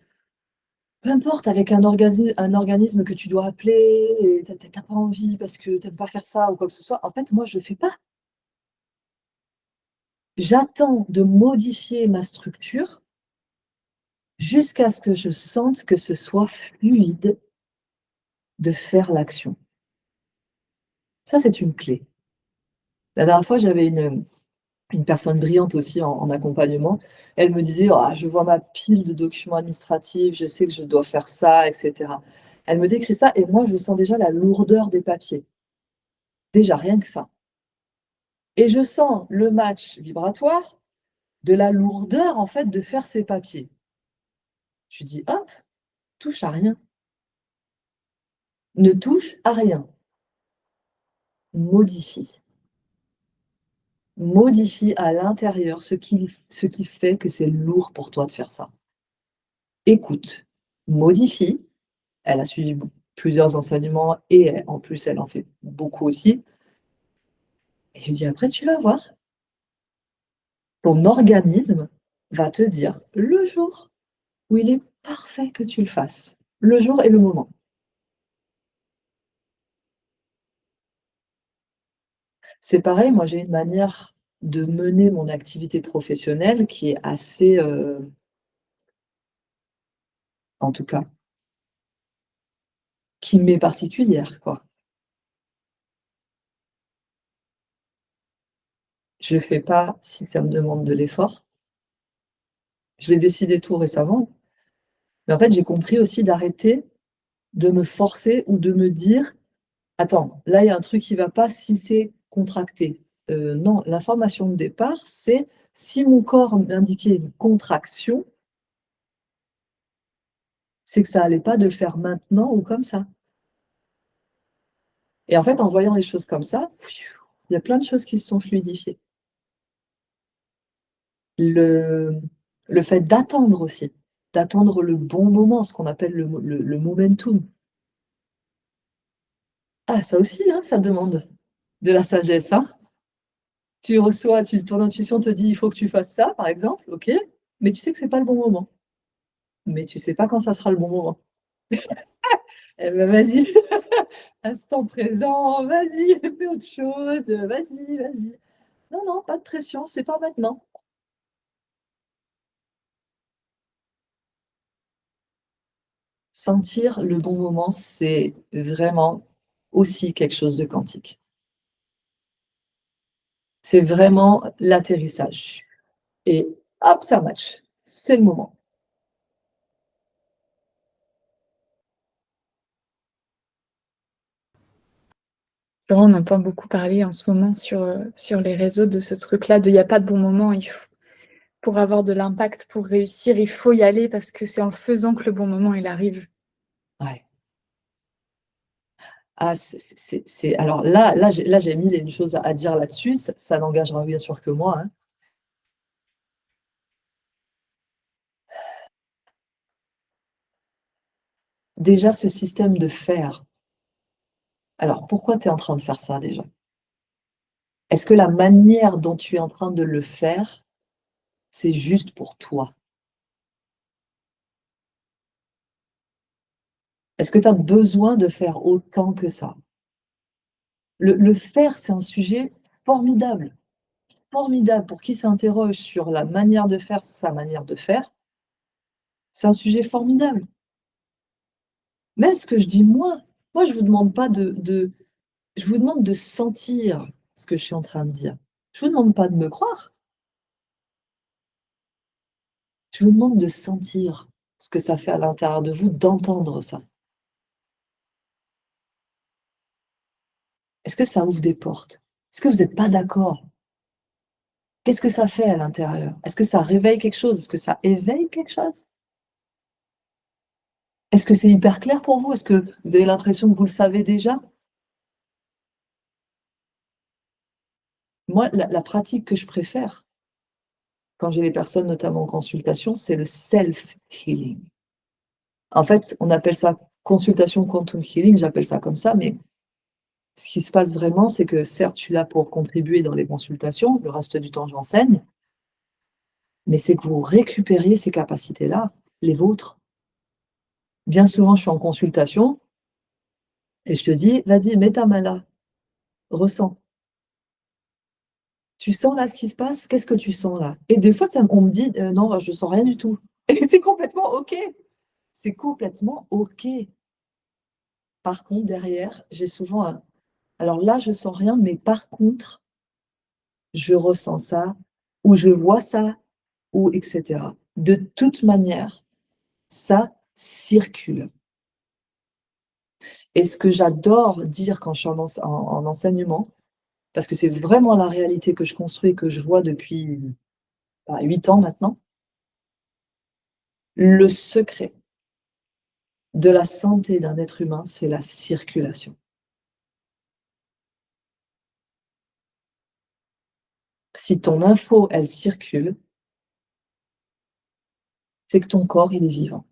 peu importe, avec un organisme que tu dois appeler, et t'as pas envie parce que t'aimes pas faire ça ou quoi que ce soit, en fait, moi, je fais pas. J'attends de modifier ma structure jusqu'à ce que je sente que ce soit fluide de faire l'action. Ça, c'est une clé. La dernière fois, j'avais une personne brillante aussi en accompagnement. Elle me disait, ah, je vois ma pile de documents administratifs, je sais que je dois faire ça, etc. Elle me décrit ça et moi, je sens déjà la lourdeur des papiers. Déjà, rien que ça. Et je sens le match vibratoire de la lourdeur, en fait, de faire ces papiers. Je dis, hop, touche à rien. Ne touche à rien. Modifie. Modifie à l'intérieur ce qui fait que c'est lourd pour toi de faire ça. Écoute, modifie. Elle a suivi plusieurs enseignements et en plus, elle en fait beaucoup aussi. Et je lui dis, après, tu vas voir, ton organisme va te dire le jour où il est parfait que tu le fasses. Le jour et le moment. C'est pareil, moi j'ai une manière de mener mon activité professionnelle qui est assez, en tout cas, qui m'est particulière, quoi. Je le fais pas si ça me demande de l'effort. Je l'ai décidé tout récemment, mais en fait, j'ai compris aussi d'arrêter de me forcer ou de me dire: «Attends, là, il y a un truc qui va pas si c'est contracté». Non, l'information de départ, c'est si mon corps m'indiquait une contraction, c'est que ça allait pas de le faire maintenant ou comme ça. Et en fait, en voyant les choses comme ça, il y a plein de choses qui se sont fluidifiées. Le le fait d'attendre aussi, d'attendre le bon moment, ce qu'on appelle le momentum. Ah ça aussi, hein, ça demande de la sagesse, hein. Tu reçois, ton intuition te dit: «Il faut que tu fasses ça», par exemple, OK, mais tu sais que c'est pas le bon moment. Mais tu sais pas quand ça sera le bon moment. Eh bah, vas-y, instant présent, vas-y, fais autre chose, vas-y, vas-y. Non, non, pas de pression, c'est pas maintenant. Sentir le bon moment, c'est vraiment aussi quelque chose de quantique. C'est vraiment l'atterrissage et hop, ça match. C'est le moment. Genre, on entend beaucoup parler en ce moment sur les réseaux de ce truc-là, de il y a pas de bon moment, il faut pour avoir de l'impact, pour réussir, il faut y aller parce que c'est en le faisant que le bon moment, il arrive. Ouais. Ah, c'est alors là, j'ai 1000 et une choses à dire là-dessus. Ça n'engagera bien sûr que moi, hein. Déjà, ce système de faire. Alors, pourquoi tu es en train de faire ça déjà? Est-ce que la manière dont tu es en train de le faire, c'est juste pour toi? Est-ce que tu as besoin de faire autant que ça? Le faire, c'est un sujet formidable, formidable pour qui s'interroge sur la manière de faire, sa manière de faire, c'est un sujet formidable. Même ce que je dis moi je vous demande pas je vous demande de sentir ce que je suis en train de dire. Je vous demande pas de me croire, je vous demande de sentir ce que ça fait à l'intérieur de vous d'entendre ça. Est-ce que ça ouvre des portes? Est-ce que vous êtes pas d'accord? Qu'est-ce que ça fait à l'intérieur? Est-ce que ça réveille quelque chose? Est-ce que ça éveille quelque chose? Est-ce que c'est hyper clair pour vous? Est-ce que vous avez l'impression que vous le savez déjà? Moi, la pratique que je préfère, quand j'ai les personnes, notamment en consultation, c'est le self-healing. En fait, on appelle ça consultation quantum healing, j'appelle ça comme ça, mais ce qui se passe vraiment, c'est que certes, je suis là pour contribuer dans les consultations, le reste du temps, j'enseigne, mais c'est que vous récupériez ces capacités-là, les vôtres. Bien souvent, je suis en consultation et je te dis: «Vas-y, mets ta main là, ressens. Tu sens là ce qui se passe? Qu'est-ce que tu sens là?» Et des fois, on me dit: Non, je sens rien du tout» et c'est complètement OK. C'est complètement OK. Par contre, derrière, j'ai souvent un: «Alors là, je sens rien, mais par contre, je ressens ça ou je vois ça ou et cetera». De toute manière, ça circule et ce que j'adore dire quand je suis en enseignement, parce que c'est vraiment la réalité que je construis et que je vois depuis, 8 ans maintenant, le secret de la santé d'un être humain, c'est la circulation. Si ton info, elle circule, c'est que ton corps, il est vivant.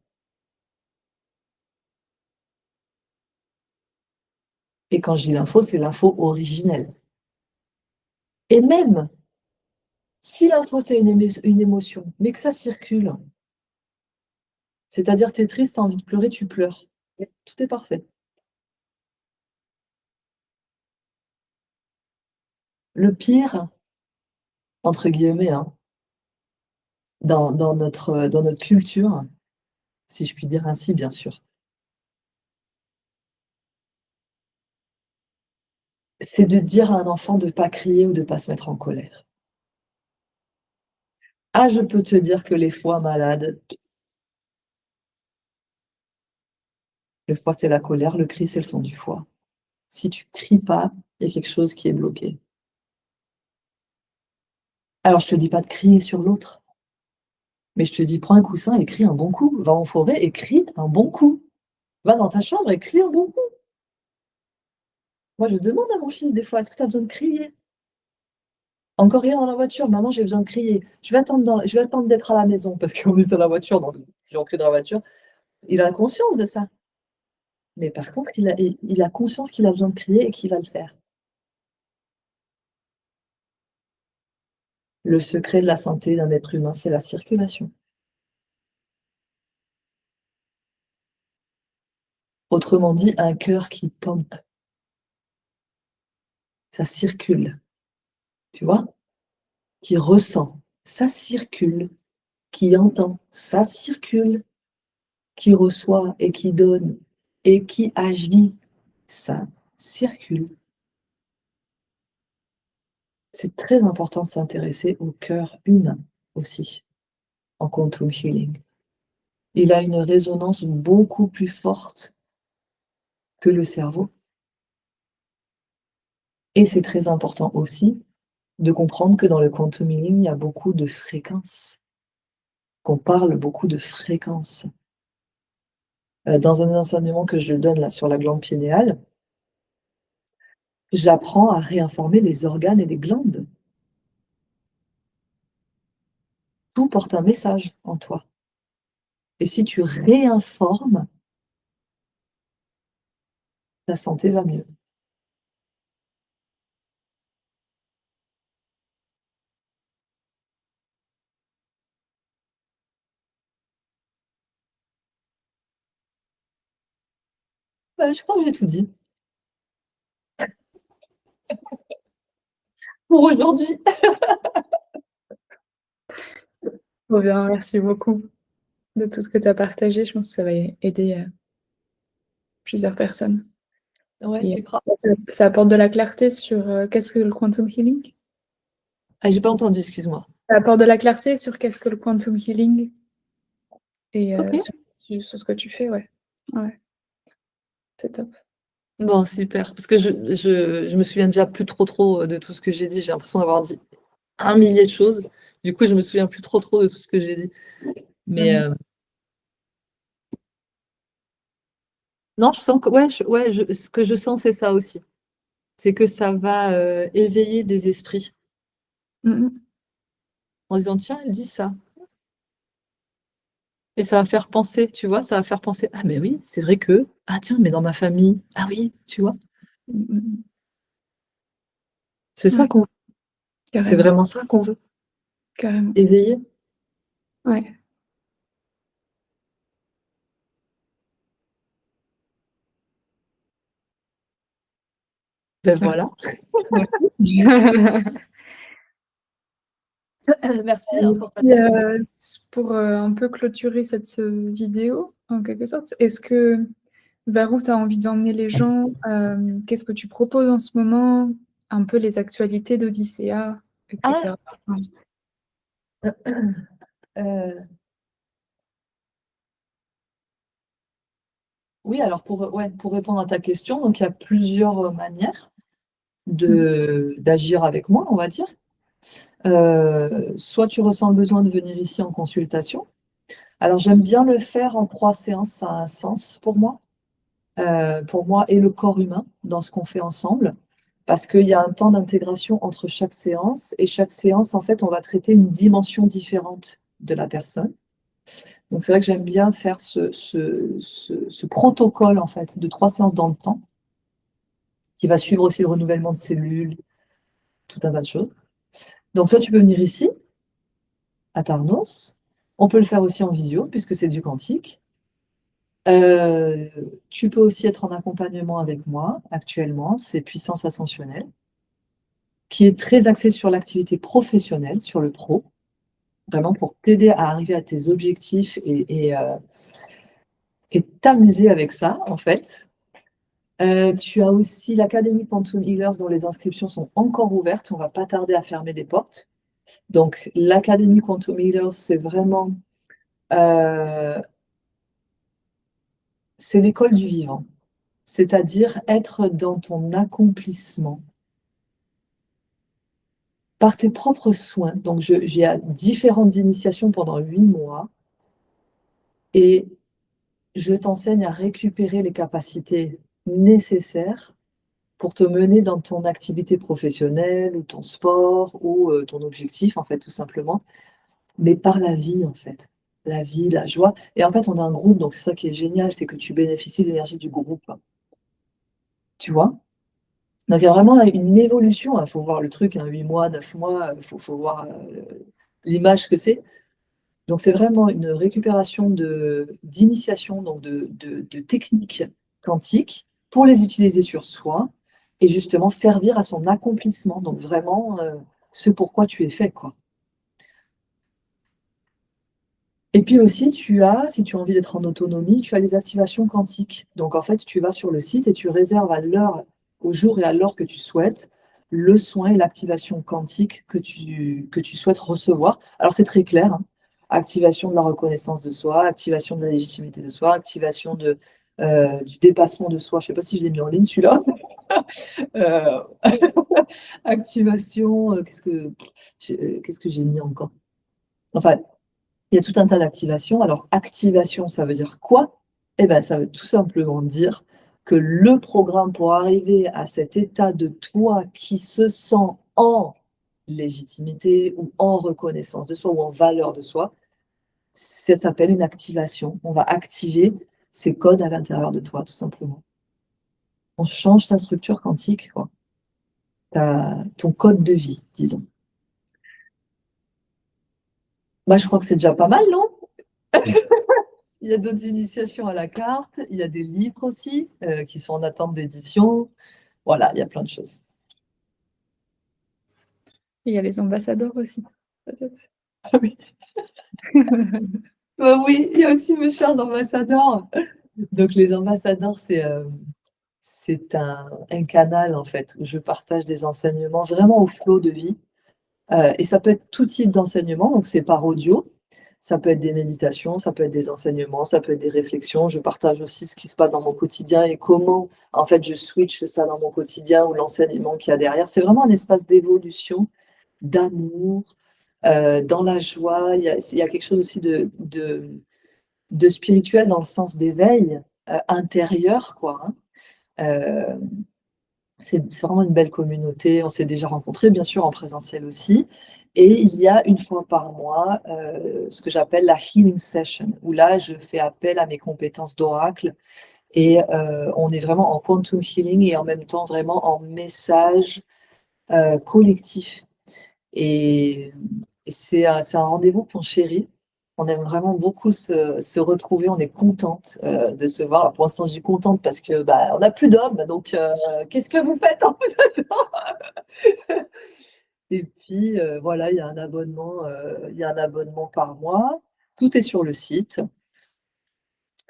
Et quand je dis l'info, c'est l'info originelle. Et même si l'info, c'est une émotion, mais que ça circule, c'est-à-dire tu es triste, tu as envie de pleurer, tu pleures. Tout est parfait. Le pire, entre guillemets, hein, dans notre culture, si je puis dire ainsi, bien sûr. C'est de dire à un enfant de pas crier ou de pas se mettre en colère. Ah, je peux te dire que les foies malades, le foie, c'est la colère, le cri, c'est le son du foie. Si tu cries pas, il y a quelque chose qui est bloqué. Alors, je te dis pas de crier sur l'autre, mais je te dis, prends un coussin et crie un bon coup. Va en forêt et crie un bon coup. Va dans ta chambre et crie un bon coup. Moi, je demande à mon fils des fois, est-ce que tu as besoin de crier? Encore hier dans la voiture, maman, j'ai besoin de crier. Je vais attendre d'être à la maison parce qu'on est dans la voiture, donc j'ai ancré dans la voiture. Il a conscience de ça. Mais par contre, il a conscience qu'il a besoin de crier et qu'il va le faire. Le secret de la santé d'un être humain, c'est la circulation. Autrement dit, un cœur qui pompe, ça circule, tu vois, qui ressent, ça circule, qui entend, ça circule, qui reçoit et qui donne et qui agit, ça circule. C'est très important de s'intéresser au cœur humain aussi, en quantum healing. Il a une résonance beaucoup plus forte que le cerveau. Et c'est très important aussi de comprendre que dans le quantum healing, il y a beaucoup de fréquences, qu'on parle beaucoup de fréquences. Dans un enseignement que je donne là sur la glande pinéale, j'apprends à réinformer les organes et les glandes. Tout porte un message en toi. Et si tu réinformes, ta santé va mieux. Je crois que j'ai tout dit pour aujourd'hui. Trop bien, merci beaucoup de tout ce que tu as partagé. Je pense que ça va aider plusieurs personnes. Ouais, Et tu crois? ça apporte de la clarté sur qu'est-ce que le quantum healing? Ah, j'ai pas entendu, excuse-moi. Ça apporte de la clarté sur qu'est-ce que le quantum healing et Ok. sur ce que tu fais, ouais. Ouais, c'est top. Bon, super. Parce que je me souviens déjà plus trop de tout ce que j'ai dit. J'ai l'impression d'avoir dit un millier de choses. Du coup, je me souviens plus trop de tout ce que j'ai dit. Mais Mhm. non, je sens que ce que je sens, c'est ça aussi. C'est que ça va éveiller des esprits Mhm. en disant, tiens, elle dit ça. Et ça va faire penser, tu vois, ça va faire penser, ah mais oui, c'est vrai que, ah tiens, mais dans ma famille, ah oui, tu vois, Mhm. c'est ça Ouais, qu'on veut. C'est carrément, vraiment ça qu'on veut, carrément. éveiller. Ouais. Ben Merci. voilà. Merci. Merci Et pour ta puis, disponibilité. pour un peu clôturer cette vidéo, en quelque sorte, est-ce que vers où tu as envie d'emmener les gens? Qu'est-ce que tu proposes en ce moment? Un peu les actualités d'Odyssea, Ah, etc. Enfin, euh, oui, alors pour répondre à ta question, donc il y a plusieurs manières mm, d'agir avec moi, on va dire. Soit tu ressens le besoin de venir ici en consultation. Alors j'aime bien le faire en 3 séances, ça a un sens pour moi et le corps humain dans ce qu'on fait ensemble, parce qu'il y a un temps d'intégration entre chaque séance, et chaque séance, en fait, on va traiter une dimension différente de la personne. Donc c'est vrai que j'aime bien faire ce protocole, en fait, de 3 séances dans le temps, qui va suivre aussi le renouvellement de cellules, tout un tas de choses. Donc toi, tu peux venir ici, à Tarnos. On peut le faire aussi en visio, puisque c'est du quantique. Euh, Tu peux aussi être en accompagnement avec moi actuellement, c'est Puissance Ascensionnelle. qui est très axé sur l'activité professionnelle, sur le pro, vraiment pour t'aider à arriver à tes objectifs et t'amuser avec ça, en fait. Tu as aussi l'Académie Quantum Healers dont les inscriptions sont encore ouvertes. On va pas tarder à fermer les portes. Donc, l'Académie Quantum Healers, c'est vraiment c'est l'école du vivant. C'est-à-dire être dans ton accomplissement par tes propres soins. Donc, j'ai différentes initiations pendant 8 mois et je t'enseigne à récupérer les capacités nécessaires pour te mener dans ton activité professionnelle ou ton sport ou ton objectif, en fait, tout simplement, mais par la vie, en fait. La vie, la joie. Et en fait, on a un groupe, donc c'est ça qui est génial, c'est que tu bénéficies de l'énergie du groupe. Tu vois? Donc, il y a vraiment une évolution. Il faut voir le truc, 8 mois, 9 mois, faut voir l'image que c'est. Donc, c'est vraiment une récupération d'initiation, donc de techniques quantiques pour les utiliser sur soi et justement servir à son accomplissement. Donc, vraiment, ce pourquoi tu es fait, quoi. Et puis aussi, si tu as envie d'être en autonomie, tu as les activations quantiques. Donc, en fait, tu vas sur le site et tu réserves à l'heure, au jour et à l'heure que tu souhaites, le soin et l'activation quantique que tu souhaites recevoir. Alors, c'est très clair, hein. Activation de la reconnaissance de soi, activation de la légitimité de soi, activation du dépassement de soi. Je ne sais pas si je l'ai mis en ligne, celui-là. Euh, activation, qu'est-ce que j'ai mis encore? Enfin, il y a tout un tas d'activations. Alors, activation, ça veut dire quoi? Eh bien, ça veut tout simplement dire que le programme pour arriver à cet état de toi qui se sent en légitimité ou en reconnaissance de soi ou en valeur de soi, ça s'appelle une activation. On va activer ces codes à l'intérieur de toi, tout simplement. On change ta structure quantique, quoi. Ton code de vie, disons. Moi, je crois que c'est déjà pas mal, non? Il y a d'autres initiations à la carte, il y a des livres aussi qui sont en attente d'édition. Voilà, il y a plein de choses. Et il y a les ambassadeurs aussi, peut-être. Ah oui. Bah oui, il y a aussi mes chers ambassadeurs. Donc les ambassadeurs, c'est un canal en fait où je partage des enseignements vraiment au flot de vie. Et ça peut être tout type d'enseignement, donc c'est par audio. Ça peut être des méditations, ça peut être des enseignements, ça peut être des réflexions. Je partage aussi ce qui se passe dans mon quotidien et comment, en fait, je switch ça dans mon quotidien ou l'enseignement qu'il y a derrière. C'est vraiment un espace d'évolution, d'amour, dans la joie. Il y a quelque chose aussi de spirituel dans le sens d'éveil intérieur, quoi, hein. Euh, c'est vraiment une belle communauté. On s'est déjà rencontrés, bien sûr, en présentiel aussi. Et il y a une fois par mois ce que j'appelle la healing session, où là, je fais appel à mes compétences d'oracle et on est vraiment en quantum healing et en même temps vraiment en message collectif. Et, et c'est un rendez-vous qu'on chérit. On aime vraiment beaucoup se retrouver. On est contente de se voir. Alors, pour l'instant, je dis contente parce que bah, on n'a plus d'hommes. Donc, qu'est-ce que vous faites en fait? Et puis, voilà, il y a un abonnement par mois. Tout est sur le site.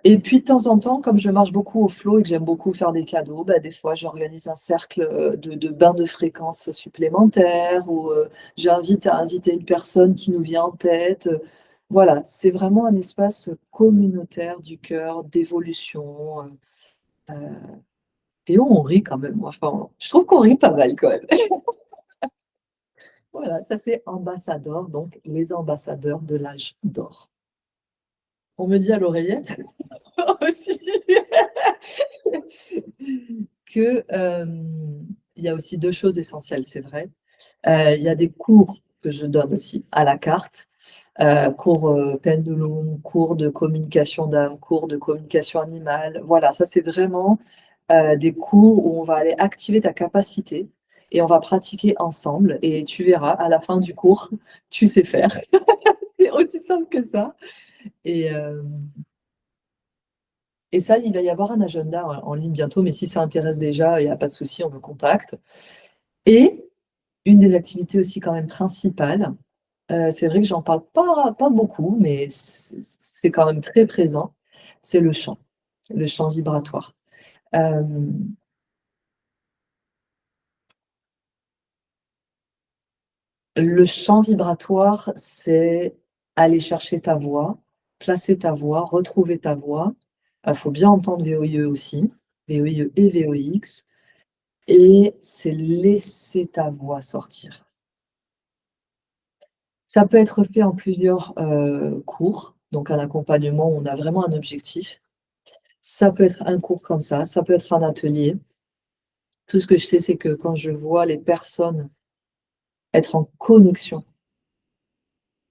Et puis, de temps en temps, comme je marche beaucoup au flow et que j'aime beaucoup faire des cadeaux, bah, des fois, j'organise un cercle de bains de fréquences supplémentaires ou j'invite à inviter une personne qui nous vient en tête. Voilà, c'est vraiment un espace communautaire du cœur, d'évolution. Et on rit quand même. Enfin, je trouve qu'on rit pas mal quand même. Voilà, ça c'est ambassadeur, donc les ambassadeurs de l'âge d'or. On me dit à l'oreillette aussi que il y a aussi deux choses essentielles, c'est vrai. Il y a des cours que je donne aussi à la carte, cours pendulum, cours de communication d'âme, cours de communication animale. Voilà, ça c'est vraiment des cours où on va aller activer ta capacité et on va pratiquer ensemble. Et tu verras, à la fin du cours, tu sais faire. C'est aussi simple que ça. Et, euh, et ça, il va y avoir un agenda en ligne bientôt, mais si ça intéresse déjà, il n'y a pas de souci, on me contacte. Et Une des activités aussi quand même principales, c'est vrai que j'en parle pas beaucoup, mais c'est quand même très présent, c'est le chant vibratoire. Hem, le chant vibratoire, c'est aller chercher ta voix, placer ta voix, retrouver ta voix. Faut bien entendre VOIE aussi, VOIE et VOIX, et c'est laisser ta voix sortir. Ça peut être fait en plusieurs, cours, donc un accompagnement où on a vraiment un objectif. Ça peut être un cours comme ça peut être un atelier. Tout ce que je sais, c'est que quand je vois les personnes être en connexion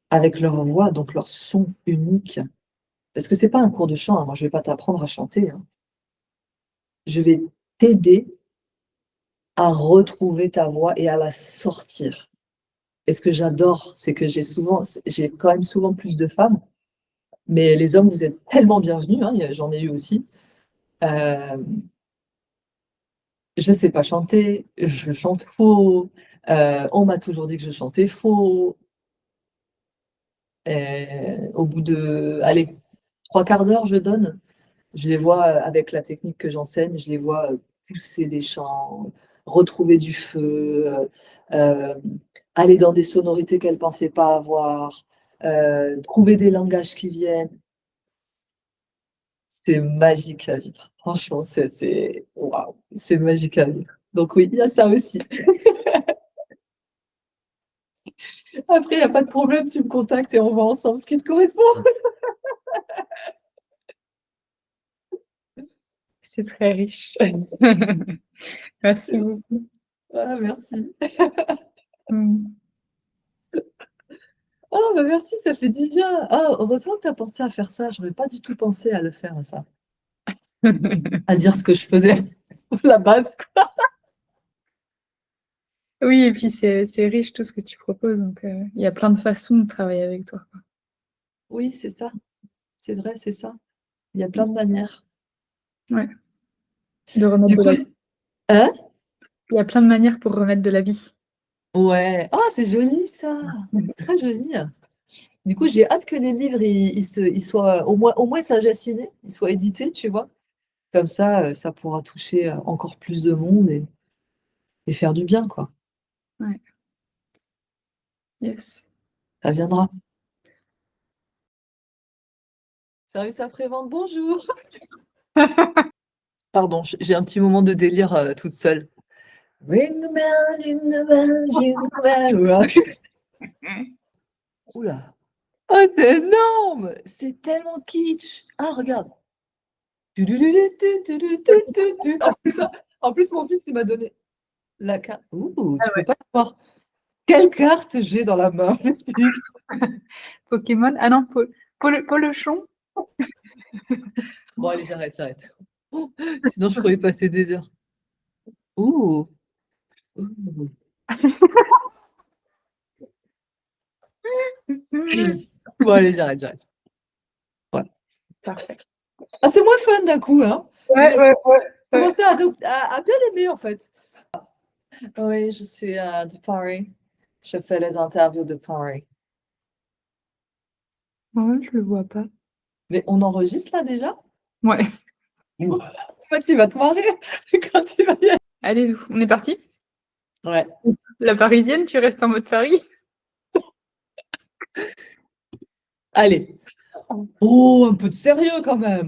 avec leur voix, donc leur son unique, parce que c'est pas un cours de chant, hein, moi je vais pas t'apprendre à chanter, hein. Je vais t'aider à retrouver ta voix et à la sortir. Et ce que j'adore, c'est que j'ai quand même souvent plus de femmes, mais les hommes, vous êtes tellement bienvenus, hein, j'en ai eu aussi. Hem, je sais pas chanter, je chante faux, on m'a toujours dit que je chantais faux. Au bout de, allez, 3/4 d'heure, je donne. Je les vois, avec la technique que j'enseigne, je les vois, pousser des chants, retrouver du feu, aller dans des sonorités qu'elles pensaient pas avoir, trouver des langages qui viennent. C'est magique à vivre. Franchement, c'est waouh, c'est magique à vivre. Donc oui, il y a ça aussi. Après, il y a pas de problème, tu me contactes et on voit ensemble ce qui te correspond. C'est très riche. Merci beaucoup. Ah merci. Mmh. Ah bah merci, ça fait du bien. Ah, heureusement que tu as pensé à faire ça, j'aurais pas du tout pensé à le faire ça. À dire ce que je faisais, la base quoi. Oui et puis c'est riche tout ce que tu proposes donc il y a plein de façons de travailler avec toi. Oui, c'est ça, c'est vrai, c'est ça. Il y a plein de manières. Ouais, de remettre Du de coup la hein? il y a plein de manières pour remettre de la vie. Ouais. Ah, c'est joli ça! C'est très joli. Du coup, j'ai hâte que les livres, ils soient au moins Sagesse-Innée, ils soient édités, tu vois? Comme ça pourra toucher, encore plus de monde et faire du bien, quoi. Ouais. Yes. Ça viendra. Service après-vente, bonjour! Pardon, j'ai un petit moment de délire, toute seule. Ring the bell, ring the bell, jingle bell rock. Ouh là! Oh, c'est énorme! C'est tellement kitsch! Ah, regarde! Tu. En plus, mon fils, il m'a donné la carte. Ouh, Ah tu peux ouais. pas voir quelle carte j'ai dans la main. Pokémon? Ah non, Polochon? Bon, allez, j'arrête. Sinon, je pourrais y passer des heures. Ouh! Ouh. Bon, allez, j'arrête. Ouais. Parfait. Ah, c'est moins fun d'un coup, hein? Ouais, J'ai ouais, ouais, ouais. commencé à bien aimer, en fait. Oui, je suis, de Paris. Je fais les interviews de Paris. Ouais, je le vois pas. Mais on enregistre là déjà? Ouais. En fait, tu vas te marrer quand tu vas y aller. Allez, on est parti? Ouais. La parisienne, tu restes en mode Paris? Allez. Oh, un peu de sérieux quand même.